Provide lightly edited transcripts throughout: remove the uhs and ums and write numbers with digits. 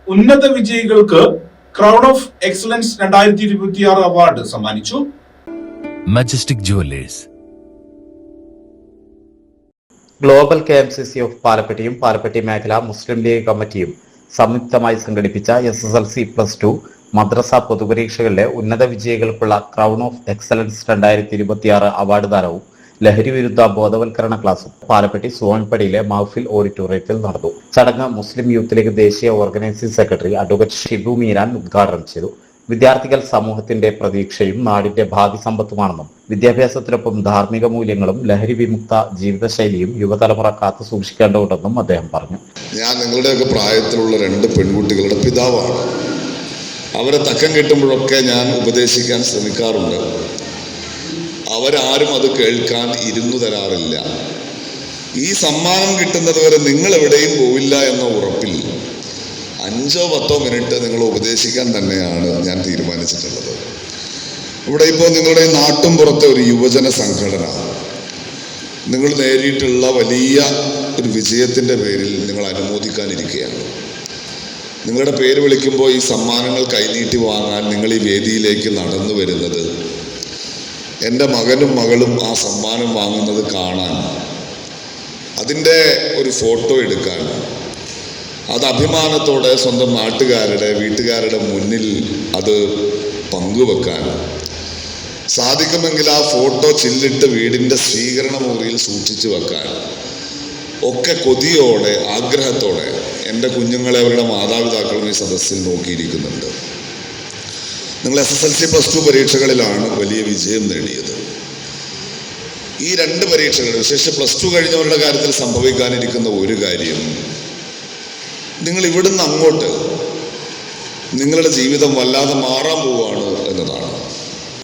ഉന്നത വിജയികൾക്ക് crown of excellence 2026 award സമ്മാനിച്ചു. Majestic jewellers, global KMCC of പാലപ്പെട്ടിയും പാലപ്പെട്ടി മേഖല മുസ്ലിം ലീഗ് കമ്മിറ്റിയും സംയുക്തമായി സംഘടിപ്പിച്ച SSLC+2 മദ്രസ പൊതുപരീക്ഷകളിലെ ഉന്നത വിജയികൾക്കുള്ള ക്രൗൺ ഓഫ് എക്സലൻസ് 2026 അവാർഡ് ദാനവും ലഹരി വിരുദ്ധ ബോധവൽക്കരണ ക്ലാസും പാലപ്പെട്ടി സോൻപടിയിലെ മഹഫിൽ ഓഡിറ്റോറിയത്തിൽ നടന്നു. ചടങ്ങ് മുസ്ലിം യൂത്ത് ലീഗ് ദേശീയ organising secretary advocate Shibu Meeran ഉദ്ഘാടനം ചെയ്തു. വിദ്യാർത്ഥികൾ സമൂഹത്തിന്റെ പ്രതീക്ഷയും നാടിന്റെ ഭാവി സമ്പത്തുമാണെന്നും വിദ്യാഭ്യാസത്തിനൊപ്പം ധാർമ്മിക മൂല്യങ്ങളും ലഹരി വിമുക്ത ജീവിതശൈലിയും യുവതലമുറ കാത്തു സൂക്ഷിക്കേണ്ടതുണ്ടെന്നും അദ്ദേഹം പറഞ്ഞു. ഞാൻ നിങ്ങളുടെയൊക്കെ പ്രായത്തിലുള്ള 2 പെൺകുട്ടികളുടെ പിതാവാണ്. അവരെ തക്കം കിട്ടുമ്പോഴൊക്കെ ഞാൻ ഉപദേശിക്കാൻ ശ്രമിക്കാറുണ്ട്. അവരാരും അത് കേൾക്കാൻ ഇരുന്നു തരാറില്ല. ഈ സമ്മാനം കിട്ടുന്നത് വരെ നിങ്ങൾ എവിടെയും പോവില്ല എന്ന ഉറപ്പിൽ 5-10 മിനിറ്റ് നിങ്ങൾ ഉപദേശിക്കാൻ തന്നെയാണ് ഞാൻ തീരുമാനിച്ചിട്ടുള്ളത്. ഇവിടെ ഇപ്പോൾ നിങ്ങളുടെ നാട്ടും പുറത്തെ ഒരു യുവജന സംഘടന നിങ്ങൾ നേരിട്ടുള്ള വലിയ ഒരു വിജയത്തിൻ്റെ പേരിൽ നിങ്ങൾ അനുമോദിക്കാനിരിക്കുകയാണ്. നിങ്ങളുടെ പേര് വിളിക്കുമ്പോൾ ഈ സമ്മാനങ്ങൾ കൈനീട്ടി വാങ്ങാൻ നിങ്ങൾ ഈ വേദിയിലേക്ക് നടന്നു വരുന്നത് എൻ്റെ മകനും മകളും ആ സമ്മാനം വാങ്ങുന്നത് കാണാൻ, അതിൻ്റെ ഒരു ഫോട്ടോ എടുക്കാൻ, അത് അഭിമാനത്തോടെ സ്വന്തം നാട്ടുകാരുടെ വീട്ടുകാരുടെ മുന്നിൽ അത് പങ്കുവെക്കാൻ സാധിക്കുമെങ്കിൽ ആ ഫോട്ടോ ചില്ലിട്ട് വീടിൻ്റെ സ്വീകരണ മുറിയിൽ സൂക്ഷിച്ചു വെക്കാൻ ഒക്കെ കൊതിയോടെ ആഗ്രഹത്തോടെ എൻ്റെ കുഞ്ഞുങ്ങളെ അവരുടെ മാതാപിതാക്കളും ഈ സദസ്സിൽ നോക്കിയിരിക്കുന്നുണ്ട്. നിങ്ങൾ SSLC+2 പരീക്ഷകളിലാണ് വലിയ വിജയം നേടിയത്. ഈ 2 പരീക്ഷകൾ, വിശേഷിച്ച് +2 കഴിഞ്ഞവരുടെ കാര്യത്തിൽ സംഭവിക്കാനിരിക്കുന്ന ഒരു കാര്യം, നിങ്ങൾ ഇവിടുന്ന് അങ്ങോട്ട് നിങ്ങളുടെ ജീവിതം വല്ലാതെ മാറാൻ പോവുകയാണ് എന്നതാണ്.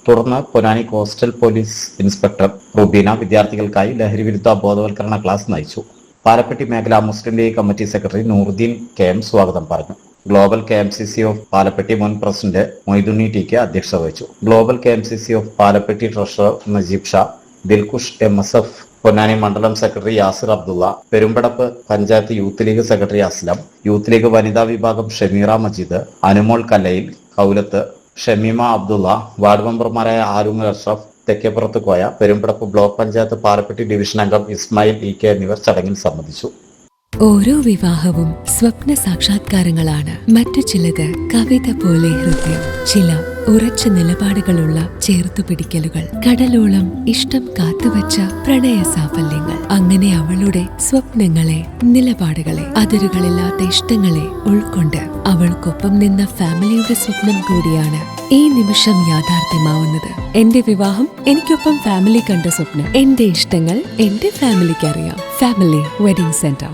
തുടർന്ന് Ponnani coastal police inspector Rubeena വിദ്യാർത്ഥികൾക്കായി ലഹരി വിരുദ്ധ ബോധവൽക്കരണ ക്ലാസ് നയിച്ചു. പാലപ്പെട്ടി മേഖല Muslim League committee secretary Nooruddeen KM സ്വാഗതം പറഞ്ഞു. ഗ്ലോബൽ KMCC ഓഫ് പാലപ്പെട്ടി മുൻ പ്രസിഡന്റ് മൊയ്തുണ്ണി TK അധ്യക്ഷത വഹിച്ചു. Global KMCC of Palappetty treasurer Najeeb Shah, Dilkhush MSF, Ponnani മണ്ഡലം secretary Yasir Abdulla, Perumpadappu panchayat youth League secretary Aslam, youth League വനിതാ വിഭാഗം ഷമീറ മജീദ്, അനുമോൾ കല്ലയിൽ, കൗലത്ത്, ഷമീമ അബ്ദുള്ള, വാർഡ് മെമ്പർമാരായ ആലുങ്ങൽ അഷ്റഫ്, തെക്കേപ്പുറത്ത് കോയ, പെരുമ്പടപ്പ് ബ്ലോക്ക് പഞ്ചായത്ത് പാലപ്പെട്ടി ഡിവിഷൻ അംഗം ഇസ്മായിൽ EK എന്നിവർ ചടങ്ങിൽ സംബന്ധിച്ചു. ഓരോ വിവാഹവും സ്വപ്ന സാക്ഷാത്കാരങ്ങളാണ്. മറ്റു ചിലത് കവിത പോലെ ഹൃദയം, ചില ഉറച്ച നിലപാടുകളുള്ള ചേർത്തുപിടിക്കലുകൾ, കടലോളം ഇഷ്ടം കാത്തുവച്ച പ്രണയ സാഫല്യങ്ങൾ. അങ്ങനെ അവളുടെ സ്വപ്നങ്ങളെ, നിലപാടുകളെ, അതിരുകളില്ലാത്ത ഇഷ്ടങ്ങളെ ഉൾക്കൊണ്ട് അവൾക്കൊപ്പം നിന്ന ഫാമിലിയുടെ സ്വപ്നം കൂടിയാണ് ഈ നിമിഷം യാഥാർത്ഥ്യമാവുന്നത്. എന്റെ വിവാഹം എനിക്കൊപ്പം ഫാമിലി കണ്ട സ്വപ്നം. എന്റെ ഇഷ്ടങ്ങൾ എന്റെ ഫാമിലിക്ക് അറിയാം. Family wedding centre.